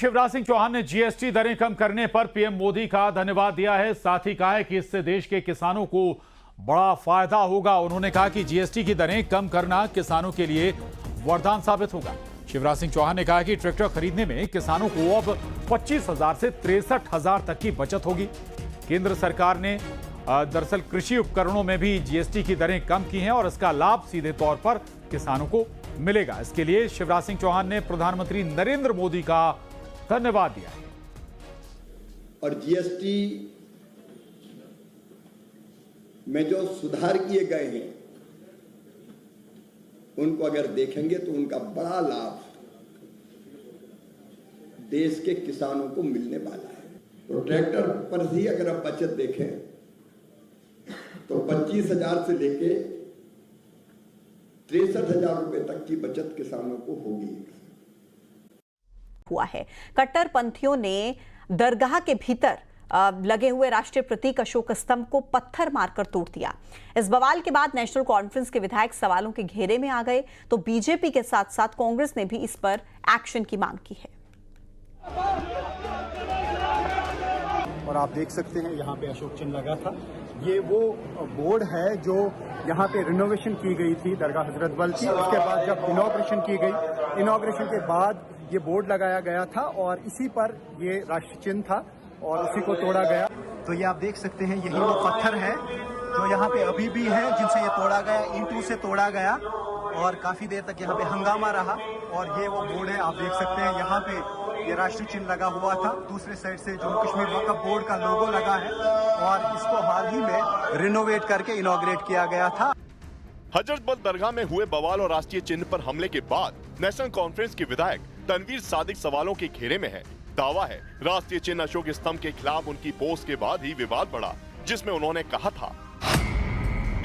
शिवराज सिंह चौहान ने जीएसटी दरें कम करने पर पीएम मोदी का धन्यवाद दिया है। साथ ही कहा है कि इससे देश के किसानों को बड़ा फायदा होगा। उन्होंने कहा कि जीएसटी की दरें कम करना किसानों के लिए वरदान साबित होगा। शिवराज सिंह चौहान ने कहा कि ट्रैक्टर खरीदने में किसानों को अब 25,000 से 63,000 तक की बचत होगी। केंद्र सरकार ने दरअसल कृषि उपकरणों में भी जीएसटी की दरें कम की हैं और इसका लाभ सीधे तौर पर किसानों को मिलेगा। इसके लिए शिवराज सिंह चौहान ने प्रधानमंत्री नरेंद्र मोदी का धन्यवाद दिया। और जीएसटी में जो सुधार किए गए हैं उनको अगर देखेंगे तो उनका बड़ा लाभ देश के किसानों को मिलने वाला है। तो ट्रैक्टर पर ही अगर आप बचत देखें तो 25,000 से लेके 63,000 रुपए तक की बचत किसानों को होगी। हुआ है। कट्टरपंथियों ने दरगाह के भीतर लगे हुए राष्ट्रीय प्रतीक अशोक स्तंभ को पत्थर मारकर तोड़ दिया। इस बवाल के बाद नेशनल कॉन्फ्रेंस के विधायक सवालों के घेरे में आ गए तो बीजेपी के साथ साथ कांग्रेस ने भी इस पर एक्शन की मांग की है। और आप देख सकते हैं यहाँ पे अशोक चिन्ह लगा था। ये वो बोर्ड है जो यहाँ पे रिनोवेशन की गई थी दरगाह हजरत बल की। उसके बाद जब इनॉग्रेशन की गई, इनॉग्रेशन के बाद ये बोर्ड लगाया गया था और इसी पर ये राष्ट्रीय चिन्ह था और उसी को तोड़ा गया। तो ये आप देख सकते हैं यही वो पत्थर है जो यहाँ पे अभी भी है, जिनसे ये तोड़ा गया, ईंटों से तोड़ा गया और काफी देर तक यहाँ पे हंगामा रहा। और ये वो बोर्ड है, आप देख सकते हैं यहाँ पे ये राष्ट्रीय चिन्ह लगा हुआ था। दूसरे साइड से जम्मू कश्मीर वक्फ बोर्ड का लोगो लगा है और इसको हाल ही में रिनोवेट करके इनॉग्रेट किया गया था। हजरत बल दरगाह में हुए बवाल और राष्ट्रीय चिन्ह पर हमले के बाद नेशनल कॉन्फ्रेंस के विधायक तनवीर सादिक सवालों के घेरे में है। दावा है राष्ट्रीय चिन्ह अशोक स्तंभ के खिलाफ उनकी पोस्ट के बाद ही विवाद बढ़ा, जिसमें उन्होंने कहा था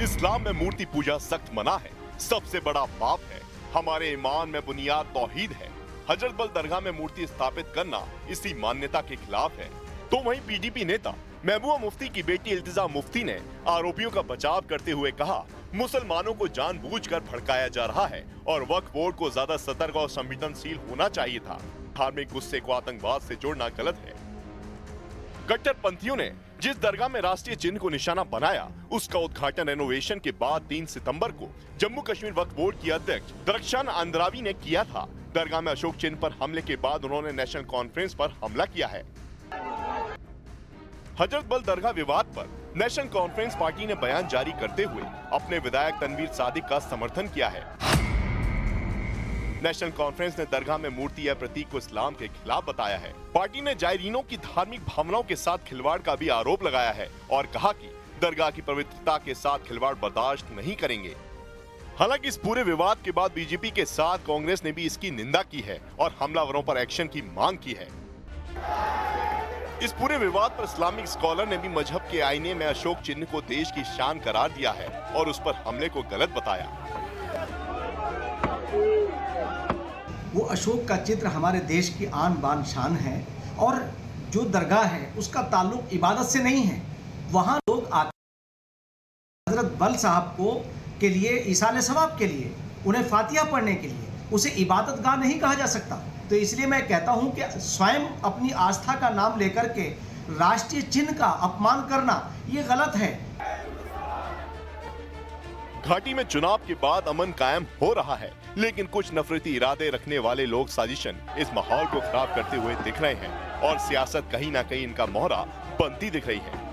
इस्लाम में मूर्ति पूजा सख्त मना है, सबसे बड़ा पाप है, हमारे ईमान में बुनियाद तौहीद है। हजरत बल दरगाह में मूर्ति स्थापित करना इसी मान्यता के खिलाफ है। तो वहीं पीडीपी नेता महबूबा मुफ्ती की बेटी इल्तिजा मुफ्ती ने आरोपियों का बचाव करते हुए कहा मुसलमानों को जानबूझकर भड़काया जा रहा है और वक्फ बोर्ड को ज्यादा सतर्क और संवेदनशील होना चाहिए था। धार्मिक गुस्से को आतंकवाद से जोड़ना गलत है। कट्टरपंथियों ने जिस दरगाह में राष्ट्रीय चिन्ह को निशाना बनाया उसका उद्घाटन रेनोवेशन के बाद 3 सितंबर को जम्मू कश्मीर वक्फ बोर्ड की अध्यक्ष दरख्शान अंद्रावी ने किया था। दरगाह में अशोक चिन्ह पर हमले के बाद उन्होंने नेशनल कॉन्फ्रेंस पर हमला किया है। हजरत बल दरगाह विवाद पर नेशनल कॉन्फ्रेंस पार्टी ने बयान जारी करते हुए अपने विधायक तनवीर सादिक का समर्थन किया है। नेशनल कॉन्फ्रेंस ने दरगाह में मूर्ति या प्रतीक को इस्लाम के खिलाफ बताया है। पार्टी ने जायरीनों की धार्मिक भावनाओं के साथ खिलवाड़ का भी आरोप लगाया है और कहा कि दरगाह की पवित्रता के साथ खिलवाड़ बर्दाश्त नहीं करेंगे। हालांकि इस पूरे विवाद के बाद बीजेपी के साथ कांग्रेस ने भी इसकी निंदा की है और हमलावरों पर एक्शन की मांग की है। इस पूरे विवाद पर इस्लामिक स्कॉलर ने भी मजहब के आईने में अशोक चिन्ह को देश की शान करार दिया है और उस पर हमले को गलत बताया। वो अशोक का चित्र हमारे देश की आन बान शान है और जो दरगाह है उसका ताल्लुक इबादत से नहीं है। वहाँ लोग आते हजरत बल साहब को के लिए ईसाले सवाब के लिए, उन्हें फातिहा पढ़ने के लिए, उसे इबादत गाह नहीं कहा जा सकता। तो इसलिए मैं कहता हूं कि स्वयं अपनी आस्था का नाम लेकर के राष्ट्रीय चिन्ह का अपमान करना ये गलत है। घाटी में चुनाव के बाद अमन कायम हो रहा है, लेकिन कुछ नफरती इरादे रखने वाले लोग साजिशन इस माहौल को खराब करते हुए दिख रहे हैं और सियासत कहीं ना कहीं इनका मोहरा बनती दिख रही है।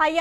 आइए